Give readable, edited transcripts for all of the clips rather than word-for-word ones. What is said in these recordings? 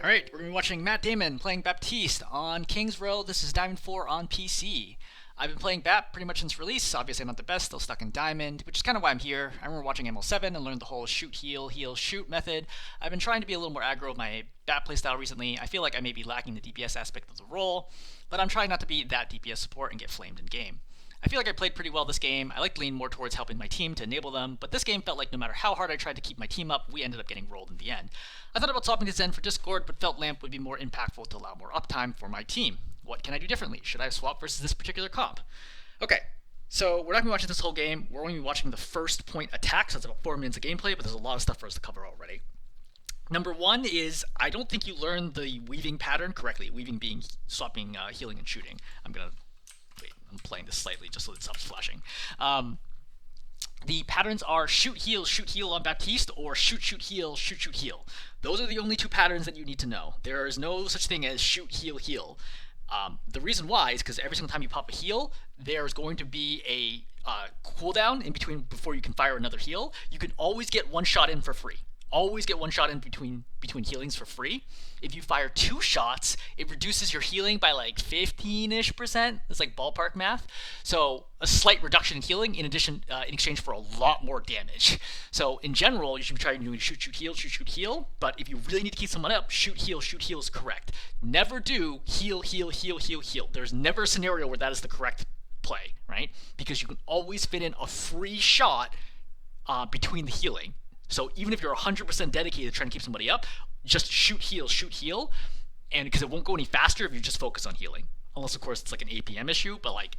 Alright, we're going to be watching MattDamon playing Baptiste on King's Row. This is Diamond 4 on PC. I've been playing Bap pretty much since release. Obviously, I'm not the best, still stuck in Diamond, which is kind of why I'm here. I remember watching ML7 and learned the whole shoot, heal, shoot method. I've been trying to be a little more aggro with my Bap playstyle recently. I feel like I may be lacking the DPS aspect of the role, but I'm trying not to be that DPS support and get flamed in game. I feel like I played pretty well this game. I like to lean more towards helping my team to enable them, but this game felt like no matter how hard I tried to keep my team up, we ended up getting rolled in the end. I thought about swapping to Zen for Discord, but felt Lamp would be more impactful to allow more uptime for my team. What can I do differently? Should I swap versus this particular comp? Okay, so we're not going to be watching this whole game. We're only going to be watching the first point attack, so it's about 4 minutes of gameplay, but there's a lot of stuff for us to cover already. Number one is, I don't think you learned the weaving pattern correctly. Weaving being swapping healing and shooting. I'm playing this slightly just so it stops flashing. The patterns are shoot, heal on Baptiste, or shoot, heal, shoot, heal. Those are the only two patterns that you need to know. There is no such thing as shoot, heal. The reason why is because every single time you pop a heal, there's going to be a cooldown in between before you can fire another heal. You can always get one shot in for free. Always get one shot in between healings for free. If you fire 2 shots, it reduces your healing by like 15-ish%. It's like ballpark math. So a slight reduction in healing in exchange for a lot more damage. So in general, you should be trying to do shoot, heal. But if you really need to keep someone up, shoot, heal is correct. Never do heal. There's never a scenario where that is the correct play, right? Because you can always fit in a free shot between the healing. So even if you're 100% dedicated to trying to keep somebody up, just shoot, heal, and because it won't go any faster if you just focus on healing. Unless, of course, it's like an APM issue, but like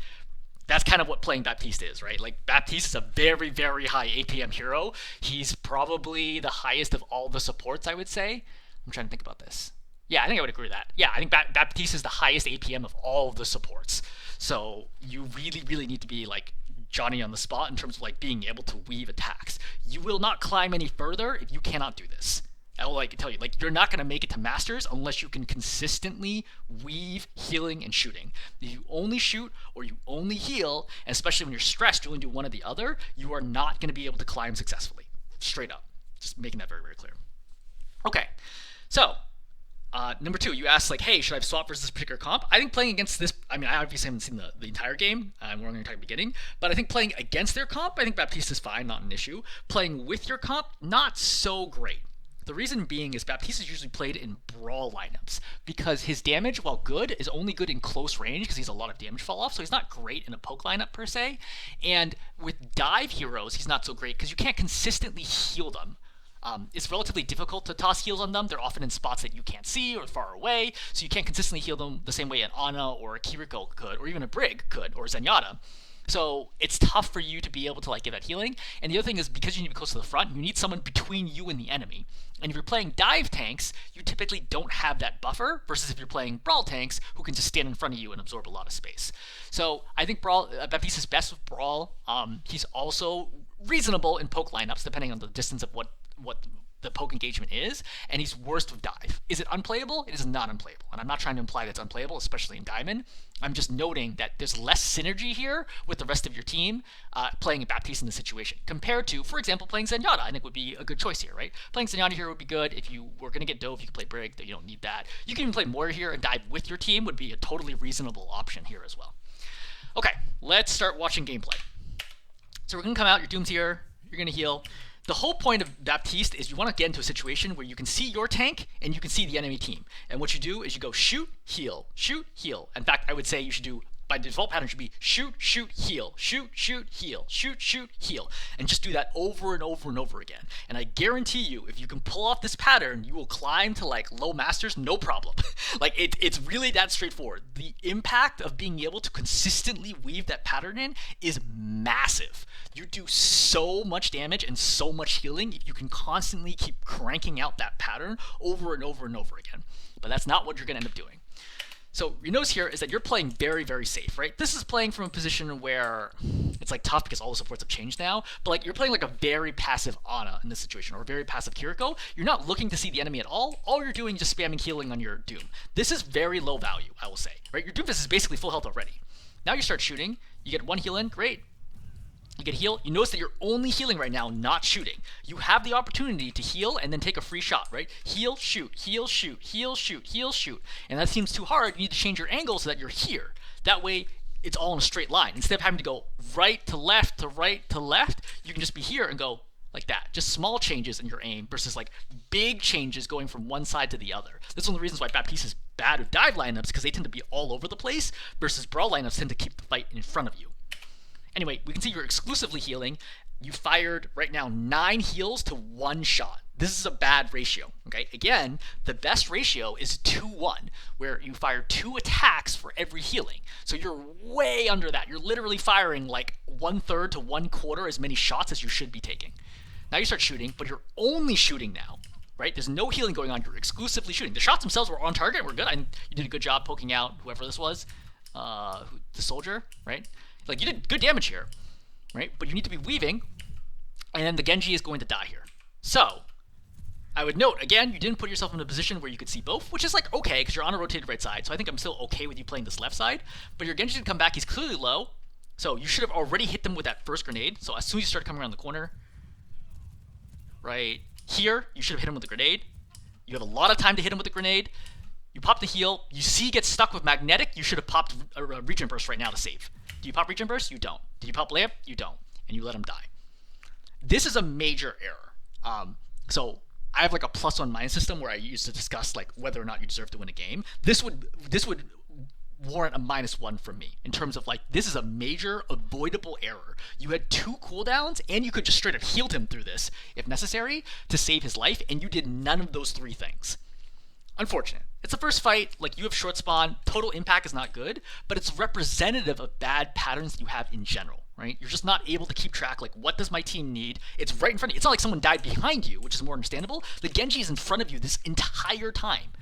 that's kind of what playing Baptiste is, right? Like Baptiste is a very, very high APM hero. He's probably the highest of all the supports, I would say. I'm trying to think about this. Yeah, I think I would agree with that. Yeah, I think Baptiste is the highest APM of all of the supports. So you really, really need to be like Johnny on the spot in terms of like being able to weave attacks. You will not climb any further if you cannot do this. I will tell you, you're not going to make it to Masters unless you can consistently weave healing and shooting. If you only shoot or you only heal, and especially when you're stressed, you only do one or the other, you are not going to be able to climb successfully. Straight up. Just making that very, very clear. Okay, so number 2, you asked hey, should I swap versus this particular comp? I think playing against this, I obviously haven't seen the entire game. We're only going to talk at the beginning, but I think playing against their comp, I think Baptiste is fine, not an issue. Playing with your comp, not so great. The reason being is Baptiste is usually played in brawl lineups because his damage, while good, is only good in close range because he's a lot of damage fall off, so he's not great in a poke lineup per se. And with dive heroes, he's not so great because you can't consistently heal them. It's relatively difficult to toss heals on them. They're often in spots that you can't see or far away, so you can't consistently heal them the same way an Ana or a Kiriko could, or even a Brig could, or Zenyatta. So it's tough for you to be able to give that healing. And the other thing is, because you need to be close to the front, you need someone between you and the enemy. And if you're playing dive tanks, you typically don't have that buffer, versus if you're playing brawl tanks, who can just stand in front of you and absorb a lot of space. So I think Baptiste is best with brawl. He's also reasonable in poke lineups, depending on the distance of what the poke engagement is, and he's worst with dive. Is it unplayable? It is not unplayable, and I'm not trying to imply that it's unplayable, especially in Diamond. I'm just noting that there's less synergy here with the rest of your team playing Baptiste in this situation, compared to, for example, playing Zenyatta. I think would be a good choice here, right? Playing Zenyatta here would be good. If you were going to get Dove, you could play Brig, you don't need that. You can even play Moira here and dive with your team would be a totally reasonable option here as well. Okay, let's start watching gameplay. So we're going to come out, your Doom's here, you're going to heal. The whole point of Baptiste is you want to get into a situation where you can see your tank and you can see the enemy team. And what you do is you go shoot, heal, shoot, heal. In fact, I would say you should do, by default pattern, should be shoot, heal, shoot, heal, shoot, heal. And just do that over and over and over again. And I guarantee you, if you can pull off this pattern, you will climb to low masters, no problem. It's really that straightforward. The impact of being able to consistently weave that pattern in is massive. You do so much damage and so much healing if you can constantly keep cranking out that pattern over and over and over again. But that's not what you're going to end up doing. So your notice here is that you're playing very, very safe, right? This is playing from a position where it's tough because all the supports have changed now, but you're playing a very passive Ana in this situation, or a very passive Kiriko. You're not looking to see the enemy at all. All you're doing is just spamming healing on your Doom. This is very low value, I will say, right? Your Doomfist is basically full health already. Now you start shooting, you get one heal in, great. You get a heal. You notice that you're only healing right now, not shooting. You have the opportunity to heal and then take a free shot, right? Heal, shoot, heal, shoot, heal, shoot, heal, shoot. And that seems too hard. You need to change your angle so that you're here. That way, it's all in a straight line. Instead of having to go right to left to right to left, you can just be here and go like that. Just small changes in your aim versus like big changes going from one side to the other. This is one of the reasons why Baptiste is bad with dive lineups, because they tend to be all over the place versus brawl lineups tend to keep the fight in front of you. Anyway, we can see you're exclusively healing. You fired right now 9 heals to 1 shot. This is a bad ratio, okay? Again, the best ratio is 2-1, where you fire 2 attacks for every healing. So you're way under that. You're literally firing like 1/3 to 1/4 as many shots as you should be taking. Now you start shooting, but you're only shooting now, right? There's no healing going on. You're exclusively shooting. The shots themselves were on target. We're good. You did a good job poking out whoever this was, the soldier, right? Like, you did good damage here, right? But you need to be weaving, and then the Genji is going to die here. So, I would note, again, you didn't put yourself in a position where you could see both, which is like, okay, because you're on a rotated right side, so I think I'm still okay with you playing this left side. But your Genji did come back, he's clearly low, so you should have already hit them with that first grenade. So as soon as you start coming around the corner, right here, you should have hit him with the grenade. You have a lot of time to hit him with the grenade. You pop the heal, you see he gets stuck with magnetic, you should have popped a regen burst right now to save. Do you pop regen burst? You don't. Did you pop layup? You don't. And you let him die. This is a major error. So I have like a +1- system where I used to discuss like whether or not you deserve to win a game. This would warrant a -1 from me in terms of like, this is a major avoidable error. You had 2 cooldowns and you could just straight up healed him through this if necessary to save his life, and you did none of those 3 things. Unfortunate. It's the first fight, like, you have short spawn, total impact is not good, but it's representative of bad patterns that you have in general, right? You're just not able to keep track, like, what does my team need? It's right in front of you. It's not like someone died behind you, which is more understandable. The Genji is in front of you this entire time.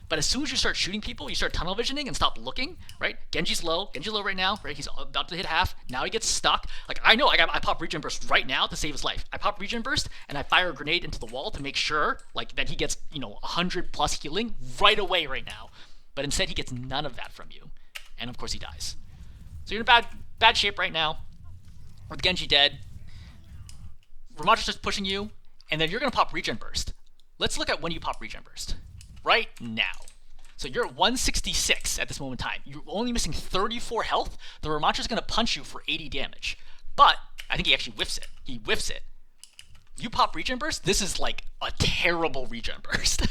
But as soon as you start shooting people, you start tunnel visioning and stop looking, right? Genji's low right now, right? He's about to hit half. Now he gets stuck. Like, I know, I pop regen burst right now to save his life. I pop regen burst and I fire a grenade into the wall to make sure, like, that he gets, 100+ healing right away right now. But instead, he gets none of that from you. And of course, he dies. So you're in bad shape right now. With Genji dead, Ramatra's just pushing you, and then you're gonna pop regen burst. Let's look at when you pop regen burst. Right now. So you're at 166 at this moment in time. You're only missing 34 health. The Ramatra's going to punch you for 80 damage. But I think he actually whiffs it. He whiffs it. You pop regen burst, this is like a terrible regen burst.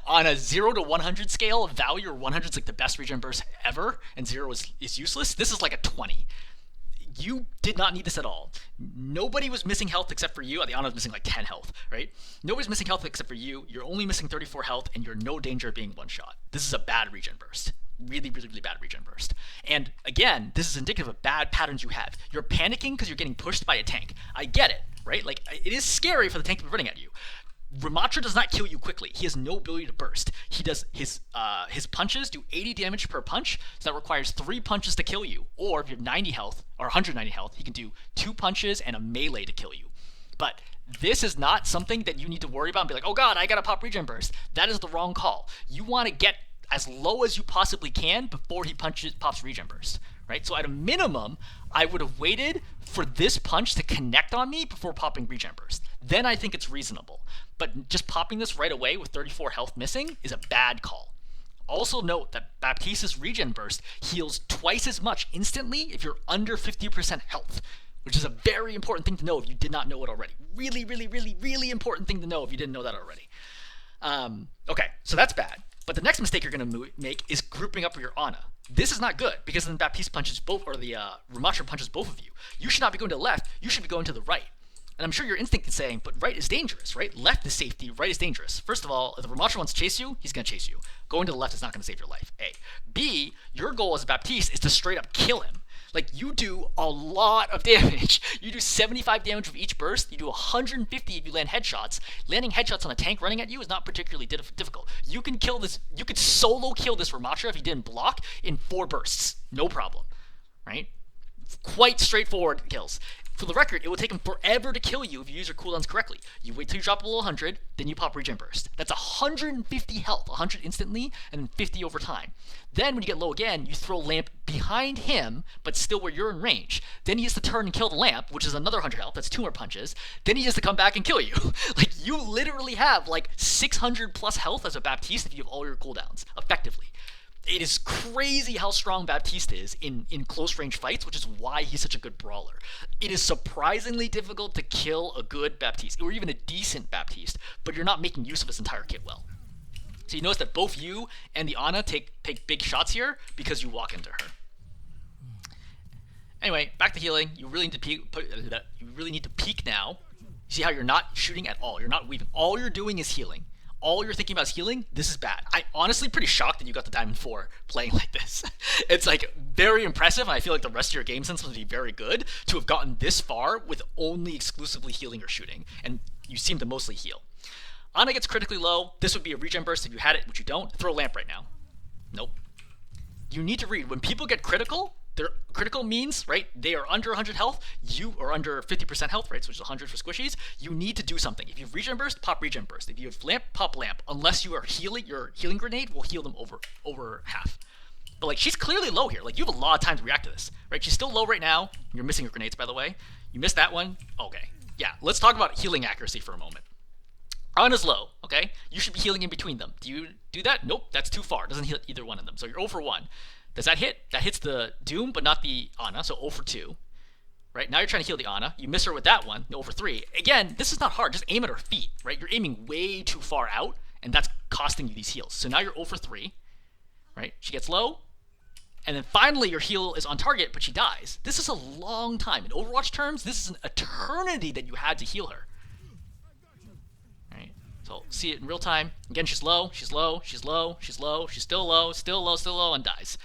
On a 0 to 100 scale, value, 100 is like the best regen burst ever, and 0 is useless. This is like a 20. You did not need this at all. Nobody was missing health except for you. The Ana was missing like 10 health, right? Nobody's missing health except for you. You're only missing 34 health, and you're in no danger of being one-shot. This is a bad regen burst. Really, really, really bad regen burst. And again, this is indicative of bad patterns you have. You're panicking because you're getting pushed by a tank. I get it, right? Like, it is scary for the tank to be running at you. Ramatra does not kill you quickly. He has no ability to burst. He does his punches do 80 damage per punch, so that requires 3 punches to kill you. Or if you have 90 health or 190 health, he can do 2 punches and a melee to kill you. But this is not something that you need to worry about and be like, oh god, I gotta pop regen burst. That is the wrong call. You want to get as low as you possibly can before he pops regen burst, right? So at a minimum, I would have waited for this punch to connect on me before popping regen burst. Then I think it's reasonable. But just popping this right away with 34 health missing is a bad call. Also note that Baptiste's regen burst heals twice as much instantly if you're under 50% health, which is a very important thing to know if you did not know it already. Really, really, really, really important thing to know if you didn't know that already. Okay, so that's bad. But the next mistake you're going to make is grouping up your Ana. This is not good, because then Baptiste punches both, or the Ramatra punches both of you. You should not be going to the left, you should be going to the right. And I'm sure your instinct is saying, but right is dangerous, right? Left is safety, right is dangerous. First of all, if the Ramatra wants to chase you, he's going to chase you. Going to the left is not going to save your life, A. B, your goal as Baptiste is to straight up kill him. Like, you do a lot of damage. You do 75 damage with each burst. You do 150 if you land headshots. Landing headshots on a tank running at you is not particularly difficult. You can kill this. You could solo kill this Ramatra if he didn't block in 4 bursts. No problem, right? Quite straightforward kills. For the record, it will take him forever to kill you if you use your cooldowns correctly. You wait till you drop below 100, then you pop Regen Burst. That's 150 health, 100 instantly, and then 50 over time. Then when you get low again, you throw Lamp behind him, but still where you're in range. Then he has to turn and kill the Lamp, which is another 100 health. That's 2 more punches. Then he has to come back and kill you. Like, you literally have like 600 plus health as a Baptiste if you have all your cooldowns, effectively. It is crazy how strong Baptiste is in close range fights, which is why he's such a good brawler. It is surprisingly difficult to kill a good Baptiste, or even a decent Baptiste, but you're not making use of his entire kit well. So you notice that both you and the Ana take big shots here because you walk into her. Anyway, back to healing. You really need to peek. You really need to peek now. See how you're not shooting at all. You're not weaving. All you're doing is healing. All you're thinking about is healing. This is bad. I honestly pretty shocked that you got the Diamond 4 playing like this. It's like very impressive, and I feel like the rest of your game sense must be very good to have gotten this far with only exclusively healing or shooting, and you seem to mostly heal. Ana gets critically low. This would be a regen burst if you had it, which you don't. Throw a lamp right now. Nope. You need to read. When people get critical, their critical means, right, they are under 100 health, you are under 50% health rates, which is 100 for squishies. You need to do something. If you have regen burst, pop regen burst. If you have lamp, pop lamp. Unless you are healing, your healing grenade will heal them over half. But like, she's clearly low here. Like, you have a lot of time to react to this, right? She's still low right now. You're missing your grenades, by the way. You missed that one. Okay. Yeah, let's talk about healing accuracy for a moment. Ana's low, okay? You should be healing in between them. Do you do that? Nope, that's too far. Doesn't hit either one of them. So you're 0 for 1. Does that hit? That hits the Doom, but not the Ana, so 0 for 2. Right, now you're trying to heal the Ana. You miss her with that one, 0 for 3. Again, this is not hard. Just aim at her feet, right? You're aiming way too far out, and that's costing you these heals. So now you're 0 for 3, right? She gets low, and then finally your heal is on target, but she dies. This is a long time. In Overwatch terms, this is an eternity that you had to heal her. Right? So see it in real time. Again, she's low, she's low, she's low, she's low, she's still low, still low, still low, and dies.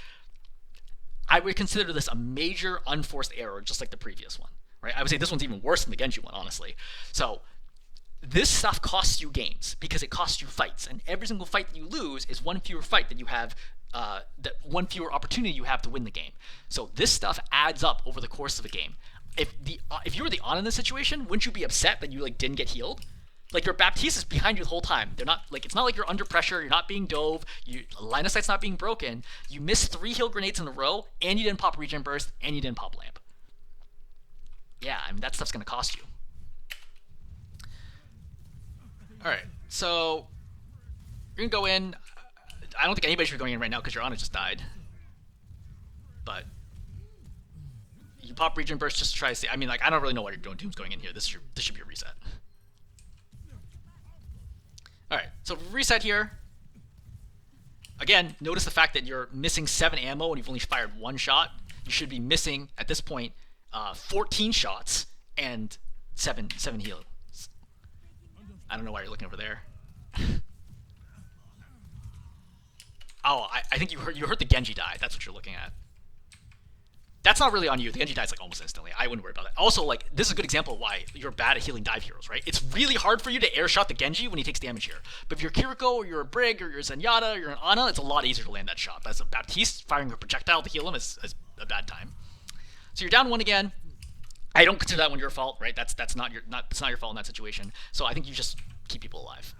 I would consider this a major unforced error, just like the previous one, right? I would say this one's even worse than the Genji one, honestly. So this stuff costs you games because it costs you fights, and every single fight that you lose is one fewer fight that you have, that one fewer opportunity you have to win the game. So this stuff adds up over the course of a game. If you were the Ana in this situation, wouldn't you be upset that you like didn't get healed? Like, your Baptiste is behind you the whole time. They're not, like, it's not like you're under pressure, you're not being dove, line of sight's not being broken. You missed 3 heal grenades in a row, and you didn't pop regen burst, and you didn't pop lamp. Yeah, I mean, that stuff's gonna cost you. Alright, so you're gonna go in. I don't think anybody should be going in right now because your Ana just died. But you pop regen burst just to try to see. I mean, like, I don't really know why you're doing Doom's going in here. This should be a reset. Alright, so reset here. Again, notice the fact that you're missing 7 ammo and you've only fired 1 shot. You should be missing, at this point, 14 shots and 7 heals. I don't know why you're looking over there. Oh, I think you heard the Genji die. That's what you're looking at. That's not really on you. The Genji dies like almost instantly. I wouldn't worry about that. Also, like, this is a good example of why you're bad at healing dive heroes, right? It's really hard for you to air shot the Genji when he takes damage here. But if you're Kiriko or you're a Brig or you're a Zenyatta or you're an Ana, it's a lot easier to land that shot. That's a Baptiste firing a projectile to heal him is a bad time. So you're down 1 again. I don't consider that one your fault, right? That's not your fault in that situation. So I think you just keep people alive,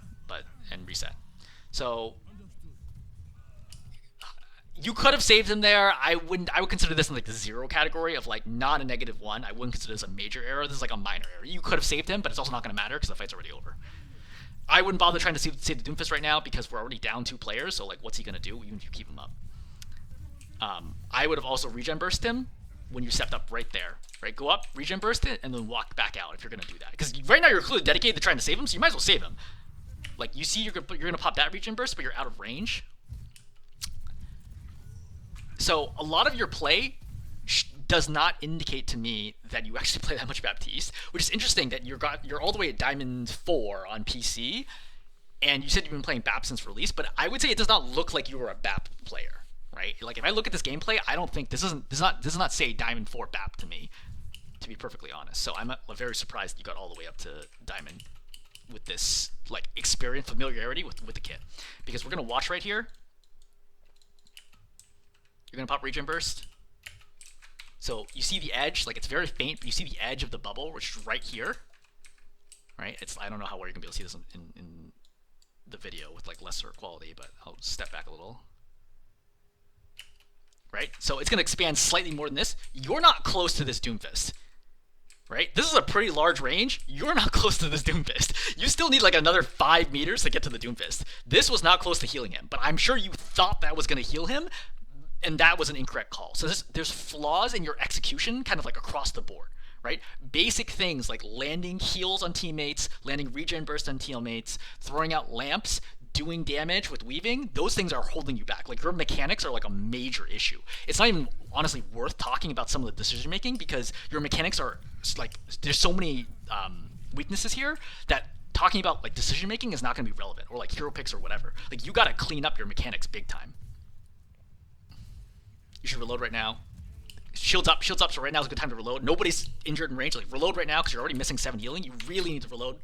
and reset. So you could have saved him there. I would consider this in like the 0 category of like not a -1. I wouldn't consider this a major error. This is like a minor error. You could have saved him, but it's also not going to matter because the fight's already over. I wouldn't bother trying to save the Doomfist right now because we're already down 2 players. So like, what's he going to do even if you keep him up? I would have also regen burst him when you stepped up right there. Right, go up, regen burst it, and then walk back out if you're going to do that. Because right now you're clearly dedicated to trying to save him, so you might as well save him. Like, you see you're going to pop that regen burst, but you're out of range. So a lot of your play does not indicate to me that you actually play that much Baptiste, which is interesting that you're all the way at Diamond 4 on PC, and you said you've been playing Bap since release, but I would say it does not look like you were a Bap player, right? Like, if I look at this gameplay, I don't think this does not say Diamond 4 Bap to me, to be perfectly honest. So I'm very surprised you got all the way up to Diamond with this like experience, familiarity with the kit, because we're gonna watch right here. You're gonna pop regen burst. So you see the edge, like it's very faint, but you see the edge of the bubble, which is right here, right? I don't know how well you're gonna be able to see this in the video with like lesser quality, but I'll step back a little. Right? So it's gonna expand slightly more than this. You're not close to this Doomfist. Right? This is a pretty large range. You're not close to this Doomfist. You still need like another 5 meters to get to the Doomfist. This was not close to healing him, but I'm sure you thought that was going to heal him, and that was an incorrect call. So there's flaws in your execution kind of like across the board, right? Basic things like landing heals on teammates, landing regen burst on teammates, throwing out lamps, doing damage with weaving, those things are holding you back. Like your mechanics are like a major issue. It's not even honestly worth talking about some of the decision making because your mechanics are like, there's so many weaknesses here that talking about like decision making is not going to be relevant, or like hero picks or whatever. Like you got to clean up your mechanics big time. You should reload right now. Shields up, so right now is a good time to reload. Nobody's injured in range. Like reload right now because you're already missing 7 healing. You really need to reload.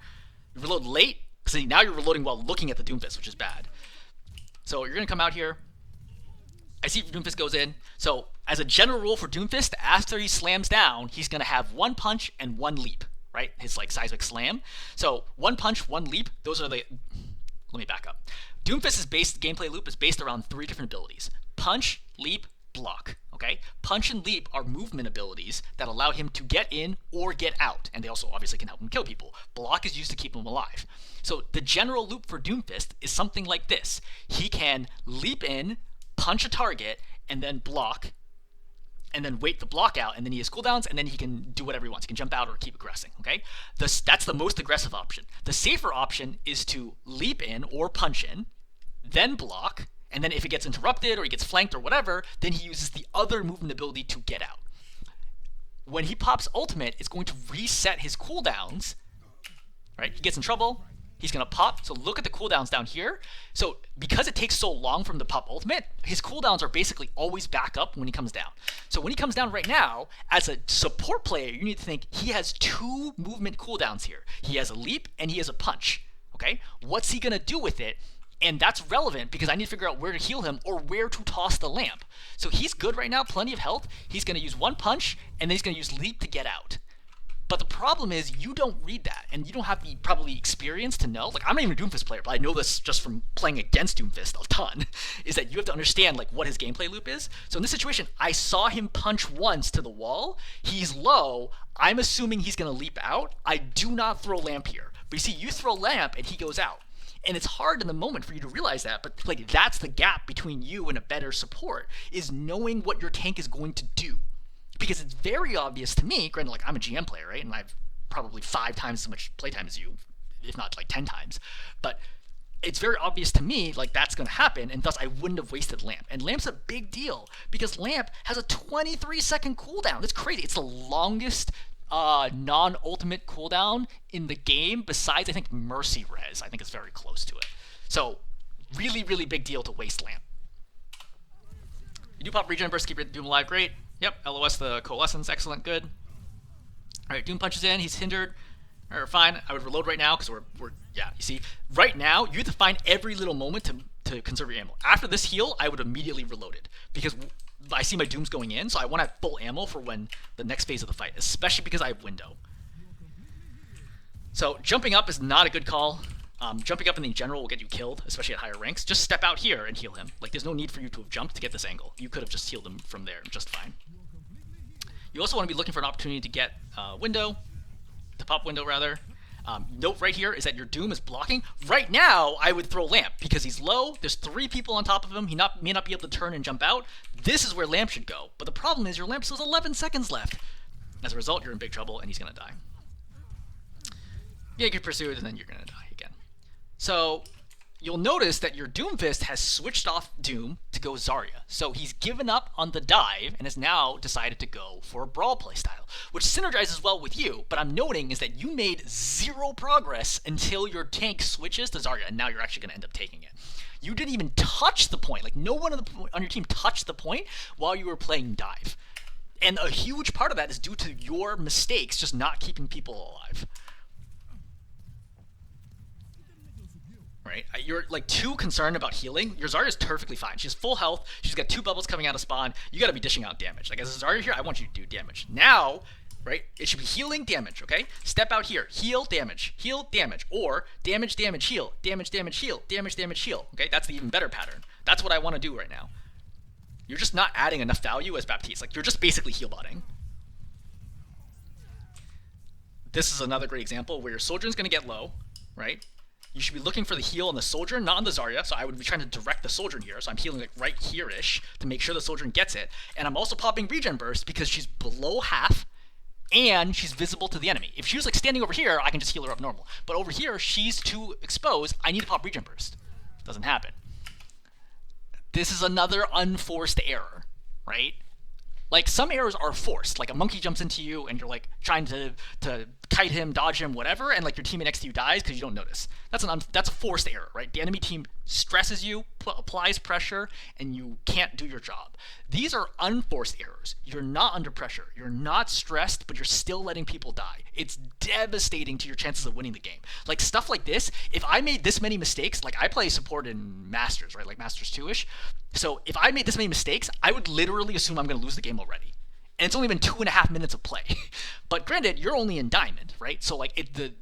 You reload late. So now you're reloading while looking at the Doomfist, which is bad. So you're going to come out here. I see Doomfist goes in. So as a general rule for Doomfist, after he slams down, he's going to have 1 punch and 1 leap, right? His like seismic slam. So 1 punch, 1 leap. Those are the... Let me back up. Doomfist's gameplay loop is based around 3 different abilities. Punch, leap, block. Okay? Punch and leap are movement abilities that allow him to get in or get out, and they also obviously can help him kill people. Block is used to keep him alive. So the general loop for Doomfist is something like this. He can leap in, punch a target, and then block, and then wait the block out, and then he has cooldowns, and then he can do whatever he wants. He can jump out or keep aggressing, okay? That's the most aggressive option. The safer option is to leap in or punch in, then block, and then if it gets interrupted or he gets flanked or whatever, then he uses the other movement ability to get out. When he pops ultimate, it's going to reset his cooldowns, right? He gets in trouble, he's going to pop. So look at the cooldowns down here. So because it takes so long from the pop ultimate, his cooldowns are basically always back up when he comes down. So when he comes down right now, as a support player, you need to think he has 2 movement cooldowns here. He has a leap and he has a punch, okay? What's he going to do with it? And that's relevant because I need to figure out where to heal him or where to toss the lamp. So he's good right now, plenty of health. He's going to use 1 punch, and then he's going to use leap to get out. But the problem is you don't read that, and you don't have the probably experience to know. Like, I'm not even a Doomfist player, but I know this just from playing against Doomfist a ton, is that you have to understand like what his gameplay loop is. So in this situation, I saw him punch once to the wall. He's low. I'm assuming he's going to leap out. I do not throw lamp here. But you see, you throw lamp, and he goes out. And it's hard in the moment for you to realize that, but like that's the gap between you and a better support, is knowing what your tank is going to do. Because it's very obvious to me, granted, like I'm a GM player, right? And I've probably 5 times as much playtime as you, if not like 10 times. But it's very obvious to me, like that's going to happen, and thus I wouldn't have wasted Lamp. And Lamp's a big deal, because Lamp has a 23-second cooldown. That's crazy. It's the longest non-ultimate cooldown in the game, besides I think Mercy Res. I think it's very close to it. So really, really big deal to waste Lamp. You do pop regen burst, keep your Doom alive, great. Yep, LOS the Coalescence, excellent, good. Alright, Doom punches in, he's hindered. Alright, fine, I would reload right now, because yeah, you see, right now, you have to find every little moment to conserve your ammo. After this heal, I would immediately reload it, because I see my Dooms going in, so I want to have full ammo for when the next phase of the fight, especially because I have window. So jumping up is not a good call. Jumping up in general will get you killed, especially at higher ranks. Just step out here and heal him. Like, there's no need for you to have jumped to get this angle. You could have just healed him from there just fine. You also want to be looking for an opportunity to get window, to pop window rather. Note right here is that your Doom is blocking. Right now, I would throw Lamp because he's low. There's 3 people on top of him. He may not be able to turn and jump out. This is where Lamp should go. But the problem is your Lamp still has 11 seconds left. As a result, you're in big trouble and he's going to die. Yeah, you get pursued and then you're going to die again. So you'll notice that your Doomfist has switched off Doom to go Zarya. So he's given up on the dive and has now decided to go for a Brawl playstyle, which synergizes well with you, but I'm noting is that you made 0 progress until your tank switches to Zarya, and now you're actually going to end up taking it. You didn't even touch the point. Like, no one on your team touched the point while you were playing dive. And a huge part of that is due to your mistakes just not keeping people alive. right? You're like too concerned about healing. Your Zarya's perfectly fine. She's full health. She's got 2 bubbles coming out of spawn. You got to be dishing out damage. Like, as a Zarya here, I want you to do damage. Now, right, it should be healing damage, okay? Step out here. Heal damage. Heal damage. Or damage, damage, heal. Damage, damage, heal. Damage, damage, heal. Okay? That's the even better pattern. That's what I want to do right now. You're just not adding enough value as Baptiste. Like, you're just basically heal botting. This is another great example where your Sojourn's going to get low, right? You should be looking for the heal on the Sojourn, not on the Zarya. So I would be trying to direct the Sojourn here. So I'm healing like right here-ish to make sure the Sojourn gets it. And I'm also popping regen burst because she's below half and she's visible to the enemy. If she was like standing over here, I can just heal her up normal. But over here, she's too exposed. I need to pop regen burst. Doesn't happen. This is another unforced error, right? Like, some errors are forced. Like, a monkey jumps into you and you're like trying to kite him, dodge him, whatever, and like your teammate next to you dies because you don't notice. That's a forced error, right? The enemy team stresses you, applies pressure, and you can't do your job. These are unforced errors. You're not under pressure. You're not stressed, but you're still letting people die. It's devastating to your chances of winning the game. Like, stuff like this, if I made this many mistakes, like, I play support in Masters, right? Like Masters 2-ish. So if I made this many mistakes, I would literally assume I'm going to lose the game already. And it's only been 2.5 minutes of play. But granted, you're only in Diamond, right? So like the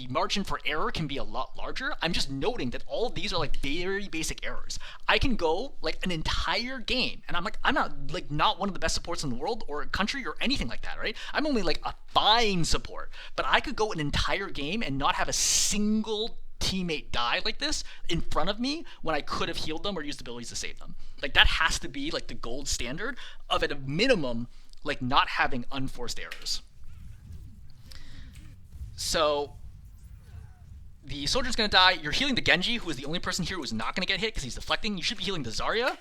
margin for error can be a lot larger. I'm just noting that all of these are like very basic errors. I can go like an entire game, and I'm not one of the best supports in the world or country or anything like that, right? I'm only like a fine support, but I could go an entire game and not have a single teammate die like this in front of me when I could have healed them or used abilities to save them. Like, that has to be like the gold standard of, at a minimum, like not having unforced errors. So the Soldier's gonna die. You're healing the Genji, who is the only person here who is not gonna get hit because he's deflecting. You should be healing the Zarya.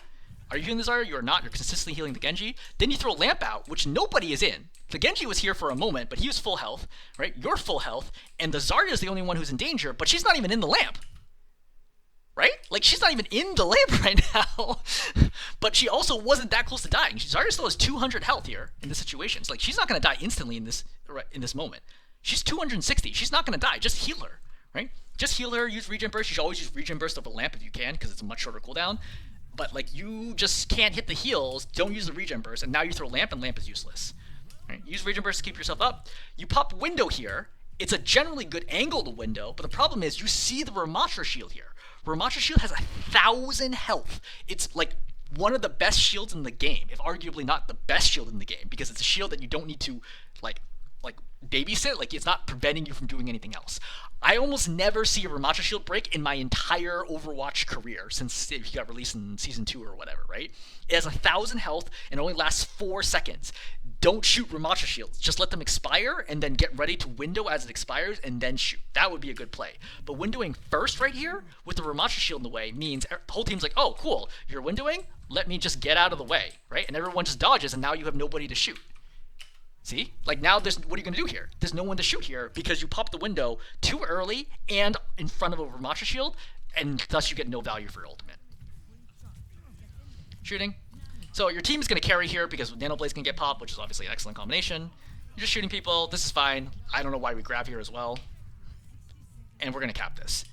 Are you healing the Zarya? You are not. You're consistently healing the Genji. Then you throw Lamp out, which nobody is in. The Genji was here for a moment, but he was full health, right? You're full health, and the Zarya is the only one who's in danger, but she's not even in the Lamp. Right? Like, she's not even in the Lamp right now. But she also wasn't that close to dying. Zarya still has 200 health here in this situation. So, like, she's not going to die instantly in this moment. She's 260. She's not going to die. Just heal her, right? Just heal her, use regen burst. You should always use regen burst over Lamp if you can, because it's a much shorter cooldown. But, like, you just can't hit the heals. Don't use the regen burst, and now you throw Lamp, and Lamp is useless. Right? Use regen burst to keep yourself up. You pop window here. It's a generally good angled window, but the problem is you see the Ramattra shield here. Ramattra shield has 1,000 health. It's like one of the best shields in the game, if arguably not the best shield in the game, because it's a shield that you don't need to like babysit. Like, it's not preventing you from doing anything else. I almost never see a Ramattra shield break in my entire Overwatch career since he got released in Season 2 or whatever, right? It has 1,000 health and only lasts 4 seconds. Don't shoot Ramattra shields. Just let them expire and then get ready to window as it expires and then shoot. That would be a good play. But windowing first right here with the Ramattra shield in the way means the whole team's like, oh, cool, you're windowing? Let me just get out of the way, right? And everyone just dodges, and now you have nobody to shoot. See? Like, now what are you going to do here? There's no one to shoot here because you popped the window too early and in front of a Ramattra shield, and thus you get no value for your ultimate. Shooting. So your team is going to carry here because Nano Blade's going to get popped, which is obviously an excellent combination. You're just shooting people. This is fine. I don't know why we grab here as well. And we're going to cap this.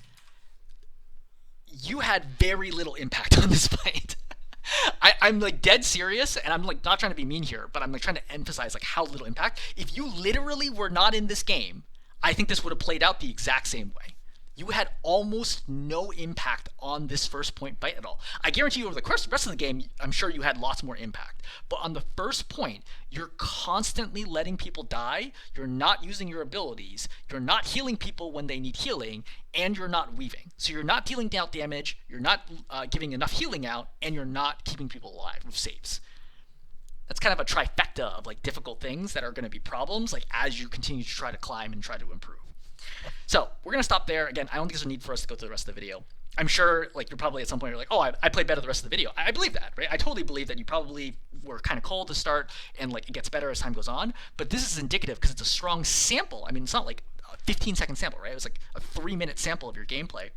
You had very little impact on this fight. I'm like dead serious, and I'm like not trying to be mean here, but I'm like trying to emphasize like how little impact. If you literally were not in this game, I think this would have played out the exact same way. You had almost no impact on this first point fight at all. I guarantee you over the rest of the game, I'm sure you had lots more impact. But on the first point, you're constantly letting people die, you're not using your abilities, you're not healing people when they need healing, and you're not weaving. So you're not dealing out damage, you're not giving enough healing out, and you're not keeping people alive with saves. That's kind of a trifecta of like difficult things that are going to be problems like as you continue to try to climb and try to improve. So we're going to stop there. Again, I don't think there's a need for us to go through the rest of the video. I'm sure like you're probably at some point you're like, oh, I played better the rest of the video. I believe that, right? I totally believe that you probably were kind of cold to start and like it gets better as time goes on. But this is indicative because it's a strong sample. I mean, it's not like a 15-second sample, right? It was like a 3-minute sample of your gameplay.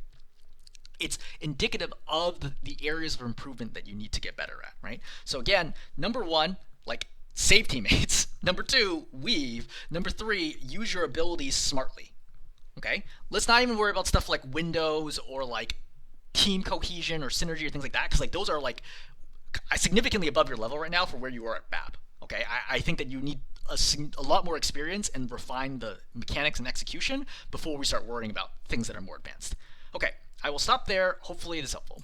It's indicative of the areas of improvement that you need to get better at, right? So again, number 1, like save teammates. Number 2, weave. Number 3, use your abilities smartly. Okay, let's not even worry about stuff like Windows or like team cohesion or synergy or things like that, because like those are like significantly above your level right now for where you are at BAP. Okay, I think that you need a lot more experience and refine the mechanics and execution before we start worrying about things that are more advanced. Okay, I will stop there. Hopefully it is helpful.